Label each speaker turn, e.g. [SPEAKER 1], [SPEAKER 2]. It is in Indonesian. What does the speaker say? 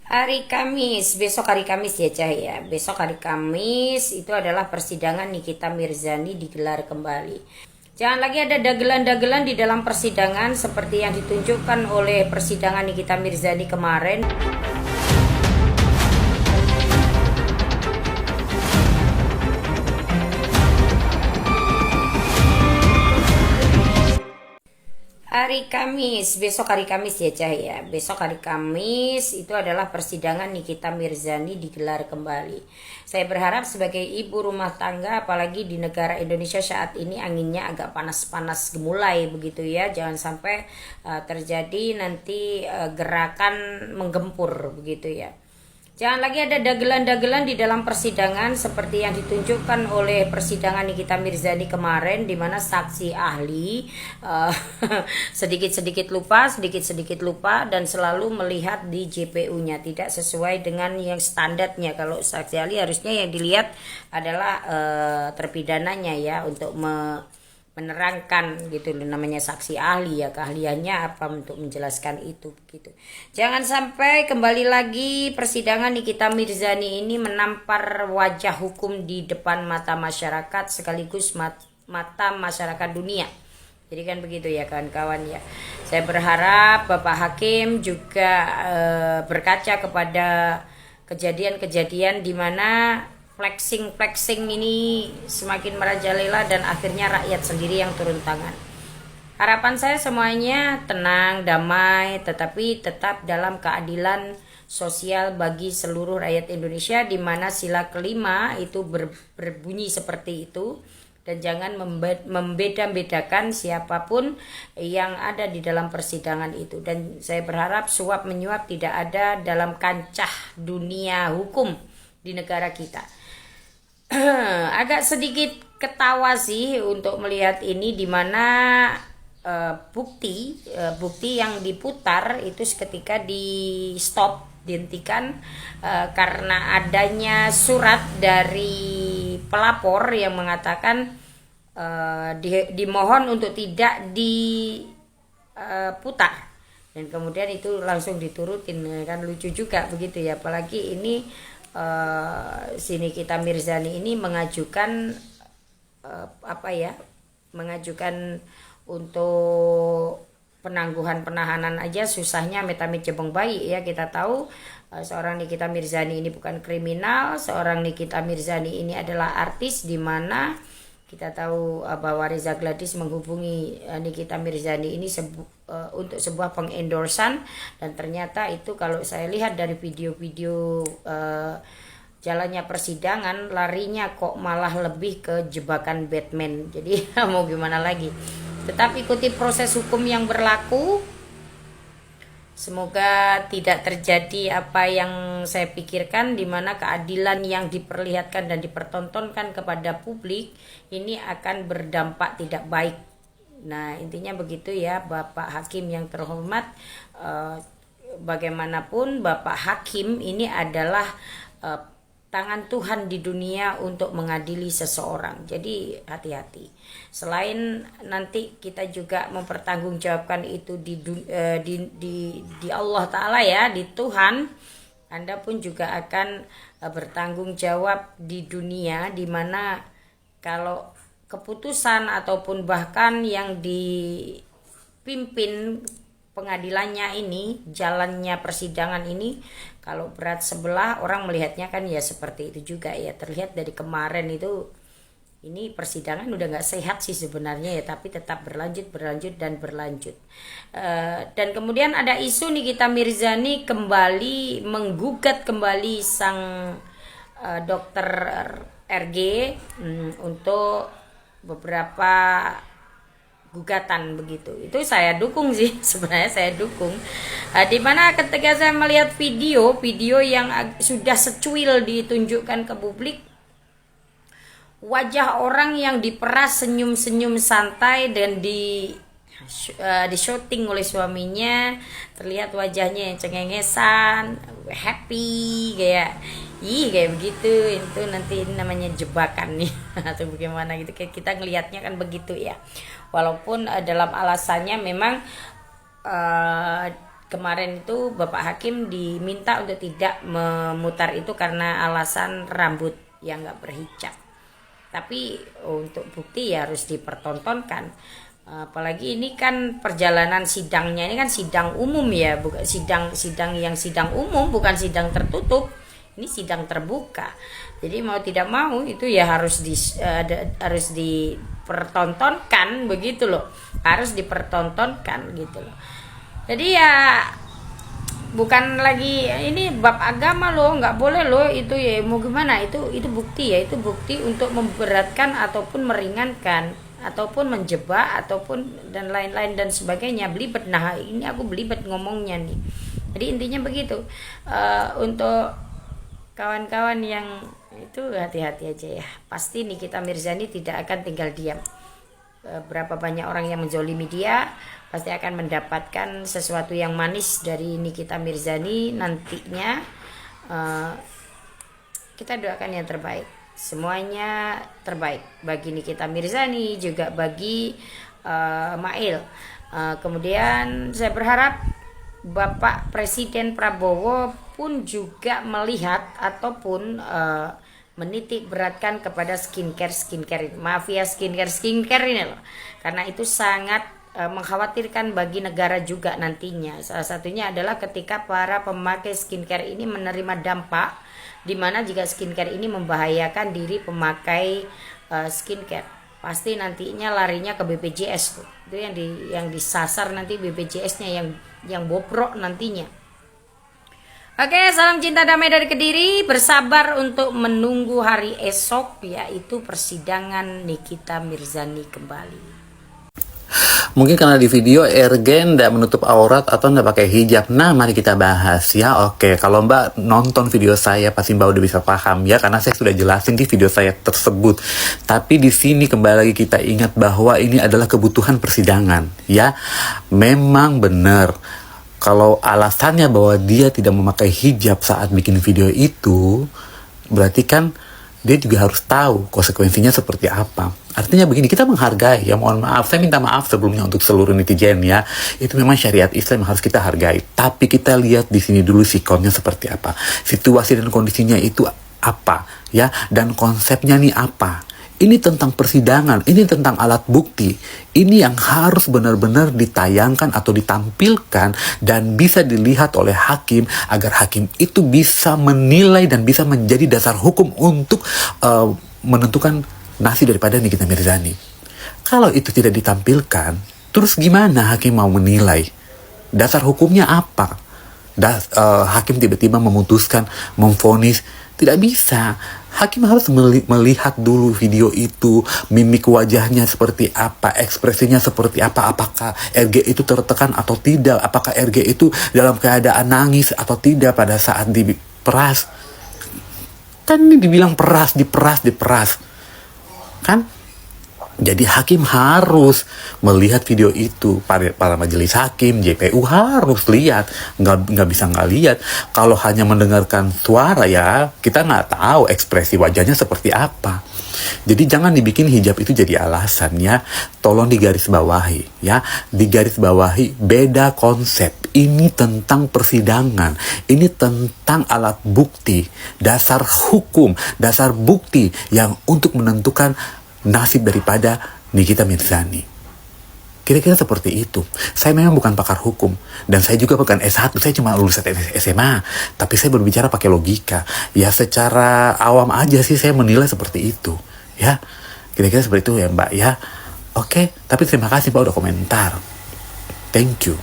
[SPEAKER 1] Hari Kamis, besok hari Kamis ya Cahaya. Besok hari Kamis itu adalah persidangan Nikita Mirzani digelar kembali. Jangan lagi ada dagelan-dagelan di dalam persidangan seperti yang ditunjukkan oleh persidangan Nikita Mirzani kemarin. Hari Kamis, besok hari Kamis ya Cahaya. Besok hari Kamis itu adalah persidangan Nikita Mirzani digelar kembali. Saya berharap sebagai ibu rumah tangga, apalagi di negara Indonesia saat ini anginnya agak panas-panas gemulai begitu ya. Jangan sampai terjadi nanti gerakan menggempur begitu ya. Jangan lagi ada dagelan-dagelan di dalam persidangan seperti yang ditunjukkan oleh persidangan Nikita Mirzani kemarin, di mana saksi ahli sedikit-sedikit lupa dan selalu melihat di JPU-nya tidak sesuai dengan yang standarnya. Kalau saksi ahli harusnya yang dilihat adalah terpidananya ya, untuk menerangkan gitu loh, namanya saksi ahli ya, keahliannya apa untuk menjelaskan itu gitu. Jangan sampai kembali lagi persidangan Nikita Mirzani ini menampar wajah hukum di depan mata masyarakat sekaligus mata masyarakat dunia. Jadi kan begitu ya kawan-kawan ya. Saya berharap Bapak Hakim juga berkaca kepada kejadian-kejadian di mana flexing ini semakin merajalela dan akhirnya rakyat sendiri yang turun tangan. Harapan saya semuanya tenang, damai, tetapi tetap dalam keadilan sosial bagi seluruh rakyat Indonesia, di mana sila kelima itu berbunyi seperti itu. Dan jangan membeda-bedakan siapapun yang ada di dalam persidangan itu. Dan saya berharap suap menyuap tidak ada dalam kancah dunia hukum di negara kita. Agak sedikit ketawa sih untuk melihat ini, di mana bukti yang diputar itu seketika dihentikan karena adanya surat dari pelapor yang mengatakan dimohon untuk tidak diputar, dan kemudian itu langsung diturutin. Kan lucu juga begitu ya, apalagi ini si Nikita Mirzani ini mengajukan mengajukan untuk penangguhan penahanan aja susahnya amit-amit jebong bayi ya. Kita tahu seorang Nikita Mirzani ini bukan kriminal, seorang Nikita Mirzani ini adalah artis, di mana kita tahu bahwa Reza Gladys menghubungi Nikita Mirzani ini untuk sebuah pengendorsan, dan ternyata itu kalau saya lihat dari video-video jalannya persidangan, larinya kok malah lebih ke jebakan Batman. Jadi mau gimana lagi. Tetap ikuti proses hukum yang berlaku. Semoga tidak terjadi apa yang saya pikirkan, di mana keadilan yang diperlihatkan dan dipertontonkan kepada publik ini akan berdampak tidak baik. Nah, intinya begitu ya Bapak Hakim yang terhormat. Bagaimanapun Bapak Hakim ini adalah tangan Tuhan di dunia untuk mengadili seseorang. Jadi hati-hati. Selain nanti kita juga mempertanggungjawabkan itu di Allah Ta'ala ya, di Tuhan, Anda pun juga akan bertanggung jawab di dunia, di mana kalau keputusan ataupun bahkan yang dipimpin pengadilannya ini, jalannya persidangan ini, kalau berat sebelah, orang melihatnya kan ya seperti itu juga ya. Terlihat dari kemarin itu, ini persidangan udah nggak sehat sih sebenarnya ya, tapi tetap berlanjut. Dan kemudian ada isu Nikita Mirzani kembali menggugat kembali sang dokter RG untuk beberapa gugatan begitu. Itu saya dukung sih, sebenarnya saya dukung. Dimana ketika saya melihat video yang sudah secuil ditunjukkan ke publik, wajah orang yang diperas senyum-senyum santai dan di syuting oleh suaminya, terlihat wajahnya yang cengengesan, happy, kayak begitu. Itu nanti namanya jebakan nih atau bagaimana gitu, kayak kita ngelihatnya kan begitu ya. Walaupun dalam alasannya memang kemarin itu Bapak Hakim diminta untuk tidak memutar itu karena alasan rambut yang nggak berhijab. Tapi untuk bukti ya harus dipertontonkan. Apalagi ini kan perjalanan sidangnya ini kan sidang umum ya, bukan sidang umum, bukan sidang tertutup. Ini sidang terbuka. Jadi mau tidak mau itu ya harus dipertontonkan begitu loh. Harus dipertontonkan gitu loh. Jadi ya bukan lagi ini bab agama loh, nggak boleh loh itu ya, mau gimana, itu bukti ya, itu bukti untuk memberatkan ataupun meringankan ataupun menjebak ataupun dan lain-lain dan sebagainya. Belibet, nah ini aku belibet ngomongnya nih. Jadi intinya begitu. Untuk kawan-kawan yang itu hati-hati aja ya, pasti Nikita Mirzani tidak akan tinggal diam. Berapa banyak orang yang menzolimi dia, pasti akan mendapatkan sesuatu yang manis dari Nikita Mirzani nantinya. Kita doakan yang terbaik, semuanya terbaik bagi Nikita Mirzani, juga bagi Mail. Kemudian saya berharap Bapak Presiden Prabowo pun juga melihat ataupun menitik beratkan kepada skincare mafia skincare ini loh, karena itu sangat mengkhawatirkan bagi negara juga nantinya. Salah satunya adalah ketika para pemakai skincare ini menerima dampak, di mana jika skincare ini membahayakan diri pemakai skincare, pasti nantinya larinya ke BPJS tuh. Itu yang disasar nanti BPJS-nya yang bobrok nantinya. Oke, salam cinta damai dari Kediri. Bersabar untuk menunggu hari esok, yaitu persidangan Nikita Mirzani kembali.
[SPEAKER 2] Mungkin karena di video Ergen tidak menutup aurat atau tidak pakai hijab. Nah, mari kita bahas ya. Oke, kalau Mbak nonton video saya pasti Mbak udah bisa paham ya, karena saya sudah jelasin di video saya tersebut. Tapi di sini kembali lagi kita ingat bahwa ini adalah kebutuhan persidangan ya. Memang benar. Kalau alasannya bahwa dia tidak memakai hijab saat bikin video itu, berarti kan dia juga harus tahu konsekuensinya seperti apa. Artinya begini, kita menghargai, ya mohon maaf, saya minta maaf sebelumnya untuk seluruh netizen ya. Itu memang syariat Islam harus kita hargai. Tapi kita lihat di sini dulu sikonnya seperti apa. Situasi dan kondisinya itu apa ya, dan konsepnya nih apa. Ini tentang persidangan, ini tentang alat bukti. Ini yang harus benar-benar ditayangkan atau ditampilkan dan bisa dilihat oleh hakim agar hakim itu bisa menilai dan bisa menjadi dasar hukum untuk menentukan nasib daripada Nikita Mirzani. Kalau itu tidak ditampilkan, terus gimana hakim mau menilai? Dasar hukumnya apa? Hakim tiba-tiba memutuskan, memvonis, tidak bisa. Hakim harus melihat dulu video itu, mimik wajahnya seperti apa, ekspresinya seperti apa, apakah RG itu tertekan atau tidak, apakah RG itu dalam keadaan nangis atau tidak pada saat diperas. Kan ini dibilang diperas. Kan? Jadi hakim harus melihat video itu. Para majelis hakim, JPU harus lihat. Nggak bisa nggak lihat. Kalau hanya mendengarkan suara ya, kita nggak tahu ekspresi wajahnya seperti apa. Jadi jangan dibikin hijab itu jadi alasan ya. Tolong digarisbawahi ya. Digarisbawahi beda konsep. Ini tentang persidangan. Ini tentang alat bukti. Dasar hukum. Dasar bukti yang untuk menentukan nasib daripada Nikita Mirzani. Kira-kira seperti itu. Saya memang bukan pakar hukum, dan saya juga bukan S1, saya cuma lulusan SMA, tapi saya berbicara pakai logika. Ya secara awam aja sih saya menilai seperti itu. Ya, kira-kira seperti itu ya Mbak ya. Oke, tapi terima kasih Mbak udah komentar. Thank you.